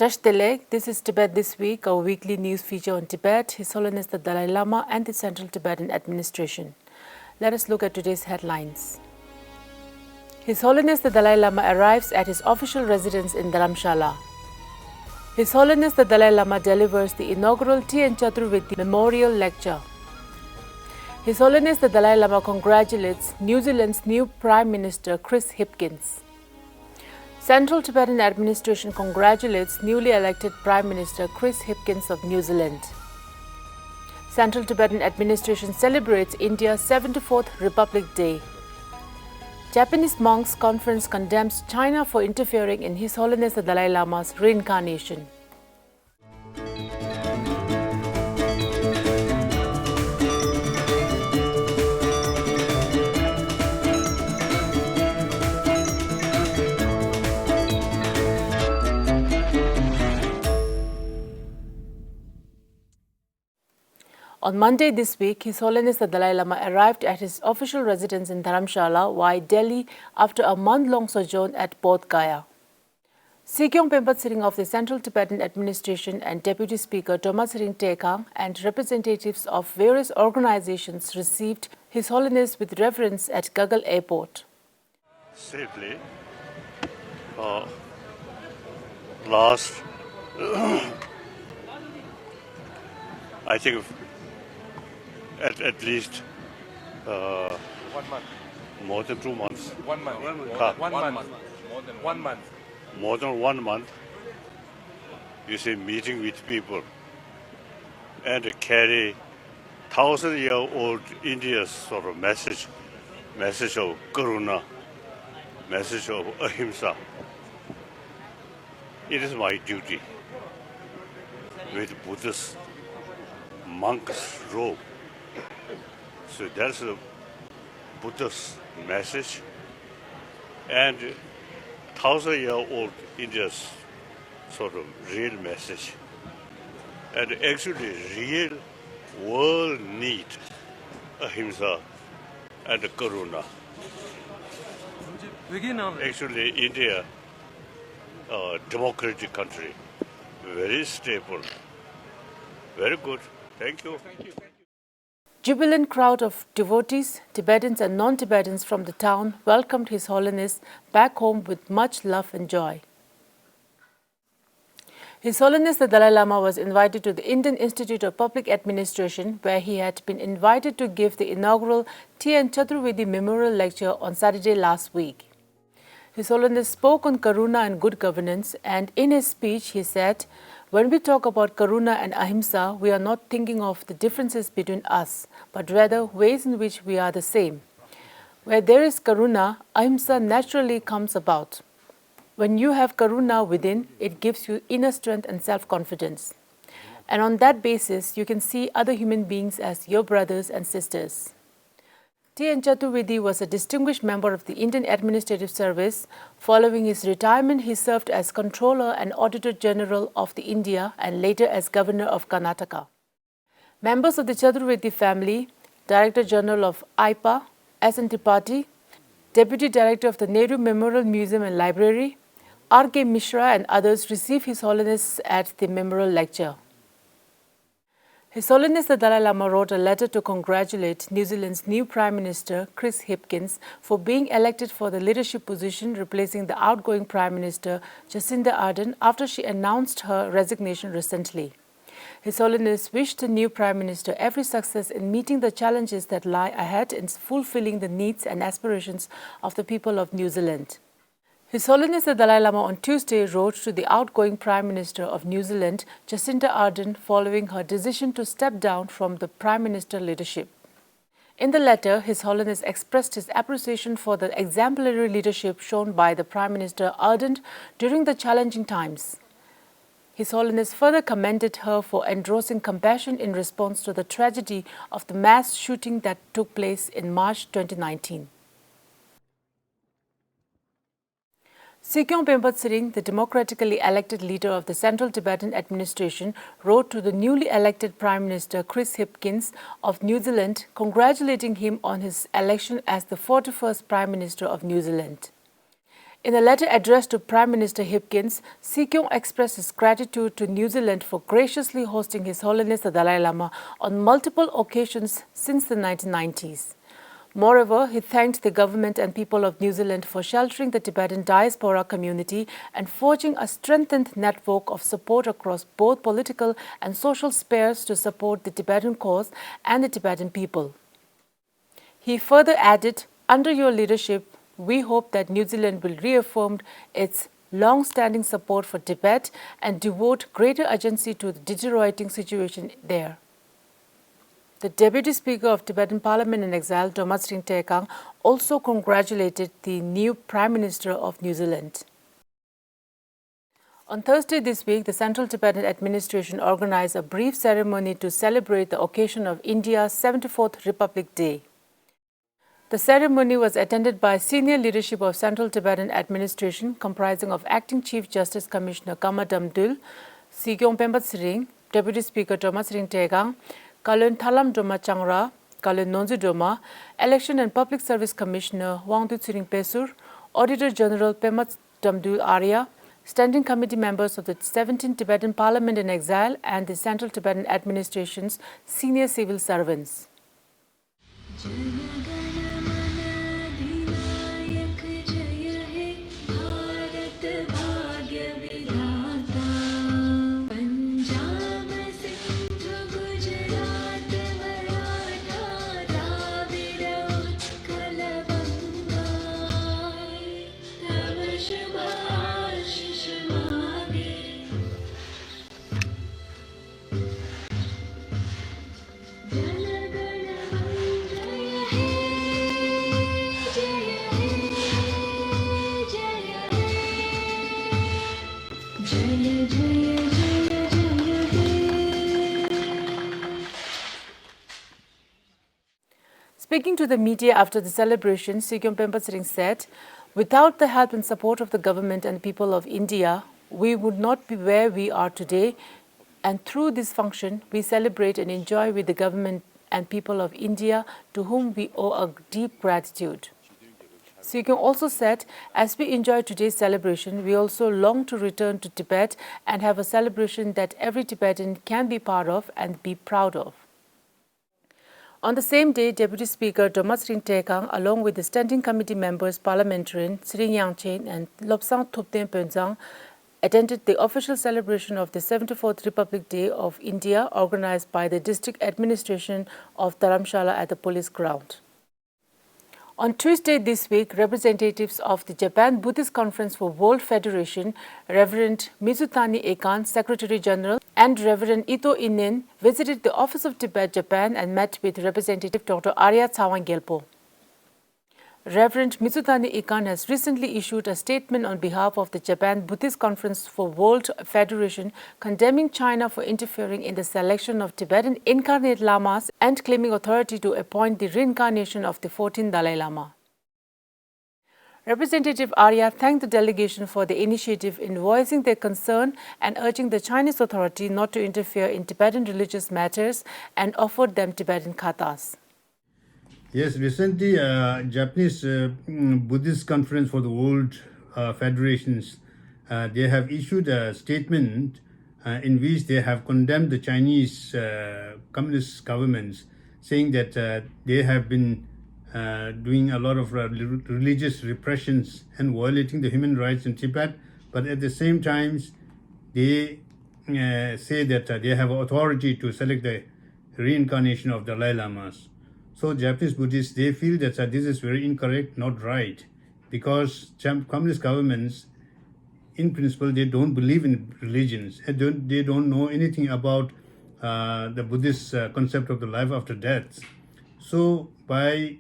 Tashtelek, this is Tibet This Week, our weekly news feature on Tibet, His Holiness the Dalai Lama and the Central Tibetan Administration. Let us look at today's headlines. His Holiness the Dalai Lama arrives at his official residence in Dharamshala. His Holiness the Dalai Lama delivers the inaugural Chaturvedi Memorial Lecture. His Holiness the Dalai Lama congratulates New Zealand's new Prime Minister Chris Hipkins. Central Tibetan Administration congratulates newly elected Prime Minister Chris Hipkins of New Zealand. Central Tibetan Administration celebrates India's 74th Republic Day. Japanese monks conference condemns China for interfering in His Holiness the Dalai Lama's reincarnation. On Monday this week, His Holiness the Dalai Lama arrived at his official residence in Dharamshala, via Delhi, after a month-long sojourn at Bodh Gaya. Sikyong Penpa of the Central Tibetan Administration and Deputy Speaker Tsering and representatives of various organizations received His Holiness with reverence at Gagal Airport. Safely. Last, I think, at least 1 month. more than 2 months. 1 month. One month. More than 1 month. More than 1 month, you see, meeting with people and carry 1,000-year-old India's sort of message of Karuna, message of Ahimsa. It is my duty with Buddhist monk's robe. So that's the Buddha's message and 1,000-year-old India's sort of real message. And actually, real world need Ahimsa and Karuna. Actually, India, a democratic country, very stable, very good. Thank you. Jubilant crowd of devotees, Tibetans and non-Tibetans from the town welcomed His Holiness back home with much love and joy. His Holiness the Dalai Lama was invited to the Indian Institute of Public Administration, where he had been invited to give the inaugural Chaturvedi Memorial Lecture on Saturday last week. His Holiness spoke on Karuna and good governance, and in his speech he said, "When we talk about Karuna and Ahimsa, we are not thinking of the differences between us, but rather ways in which we are the same. Where there is Karuna, Ahimsa naturally comes about. When you have Karuna within, it gives you inner strength and self-confidence. And on that basis, you can see other human beings as your brothers and sisters." Chaturvedi was a distinguished member of the Indian Administrative Service. Following his retirement, he served as Controller and Auditor General of the India and later as Governor of Karnataka. Members of the Chaturvedi family, Director General of IPA, S.N. Tripathi, Deputy Director of the Nehru Memorial Museum and Library, R.K. Mishra and others received His Holiness at the Memorial Lecture. His Holiness the Dalai Lama wrote a letter to congratulate New Zealand's new Prime Minister, Chris Hipkins, for being elected for the leadership position, replacing the outgoing Prime Minister, Jacinda Ardern, after she announced her resignation recently. His Holiness wished the new Prime Minister every success in meeting the challenges that lie ahead in fulfilling the needs and aspirations of the people of New Zealand. His Holiness the Dalai Lama on Tuesday wrote to the outgoing Prime Minister of New Zealand, Jacinda Ardern, following her decision to step down from the Prime Minister leadership. In the letter, His Holiness expressed his appreciation for the exemplary leadership shown by the Prime Minister Ardern during the challenging times. His Holiness further commended her for endorsing compassion in response to the tragedy of the mass shooting that took place in March 2019. Sikyong Tsering, the democratically elected leader of the Central Tibetan Administration, wrote to the newly elected Prime Minister Chris Hipkins of New Zealand, congratulating him on his election as the 41st Prime Minister of New Zealand. In a letter addressed to Prime Minister Hipkins, Sikyong expressed his gratitude to New Zealand for graciously hosting His Holiness the Dalai Lama on multiple occasions since the 1990s. Moreover, he thanked the government and people of New Zealand for sheltering the Tibetan diaspora community and forging a strengthened network of support across both political and social spheres to support the Tibetan cause and the Tibetan people. He further added, "Under your leadership, we hope that New Zealand will reaffirm its long-standing support for Tibet and devote greater urgency to the deteriorating situation there." The Deputy Speaker of Tibetan Parliament in Exile, Tsering also congratulated the new Prime Minister of New Zealand. On Thursday this week, the Central Tibetan Administration organized a brief ceremony to celebrate the occasion of India's 74th Republic Day. The ceremony was attended by senior leadership of Central Tibetan Administration comprising of Acting Chief Justice Commissioner Kamadamdul, Sikyong Penpa Tsering, Deputy Speaker Tsering, Kalun Thalam Doma Changra, Kalun Nonzu Doma, Election and Public Service Commissioner Wangdu Tsering Pesur, Auditor General Penpa Damdul Arya, Standing Committee members of the 17th Tibetan Parliament in Exile and the Central Tibetan Administration's senior civil servants. Speaking to the media after the celebration, Sikyong Penpa Tsering said, "Without the help and support of the government and people of India, we would not be where we are today. And through this function, we celebrate and enjoy with the government and people of India, to whom we owe a deep gratitude." Sikyong also said, "As we enjoy today's celebration, we also long to return to Tibet and have a celebration that every Tibetan can be part of and be proud of." On the same day, Deputy Speaker Tsering, along with the Standing Committee members, Parliamentarian Tsering Yangchen and Lobsang Thupten Penzang, attended the official celebration of the 74th Republic Day of India organized by the District Administration of Dharamshala at the police ground. On Tuesday this week, representatives of the Japan Buddhist Conference for World Federation, Reverend Mizutani Ekan, Secretary General, and Reverend Ito Inen visited the Office of Tibet, Japan and met with Representative Dr. Arya Tsawang-Gyalpo. Reverend Mizutani Ekan has recently issued a statement on behalf of the Japan Buddhist Conference for World Federation condemning China for interfering in the selection of Tibetan incarnate lamas and claiming authority to appoint the reincarnation of the 14th Dalai Lama. Representative Arya thanked the delegation for the initiative in voicing their concern and urging the Chinese authority not to interfere in Tibetan religious matters and offered them Tibetan kathas. Yes, recently Japanese Buddhist Conference for the World Federations, they have issued a statement in which they have condemned the Chinese communist governments, saying that they have been doing a lot of religious repressions and violating the human rights in Tibet, but at the same time they say that they have authority to select the reincarnation of Dalai Lamas. So Japanese Buddhists, they feel that this is very incorrect, not right, because communist governments, in principle, they don't believe in religions. They don't know anything about the Buddhist concept of the life after death. So by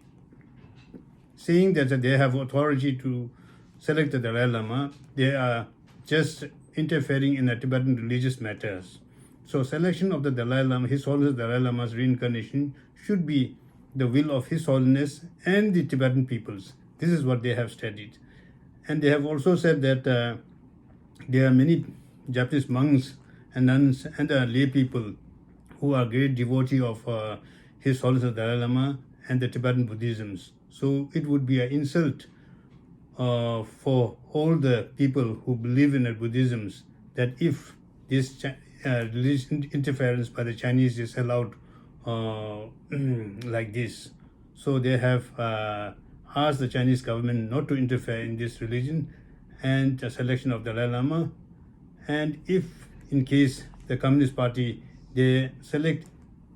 saying that they have authority to select the Dalai Lama, they are just interfering in the Tibetan religious matters. So selection of the Dalai Lama, His Holiness Dalai Lama's reincarnation, should be the will of His Holiness and the Tibetan peoples. This is what they have studied. And they have also said that there are many Japanese monks and nuns and lay people who are great devotees of His Holiness Dalai Lama and the Tibetan Buddhisms. So it would be an insult for all the people who believe in Buddhism that if this religion interference by the Chinese is allowed like this, so they have asked the Chinese government not to interfere in this religion and the selection of Dalai Lama. And if in case the Communist Party they select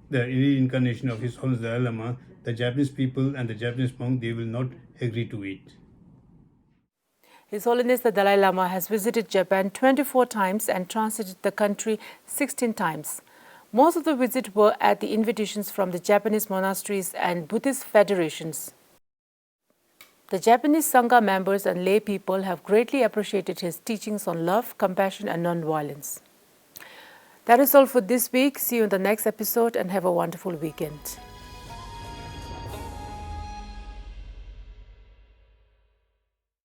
the reincarnation of His Holiness Dalai Lama, the Japanese people and the Japanese monk, they will not agree to it. His Holiness the Dalai Lama has visited Japan 24 times and transited the country 16 times. Most of the visits were at the invitations from the Japanese monasteries and Buddhist federations. The Japanese Sangha members and lay people have greatly appreciated his teachings on love, compassion and non-violence. That is all for this week. See you in the next episode and have a wonderful weekend.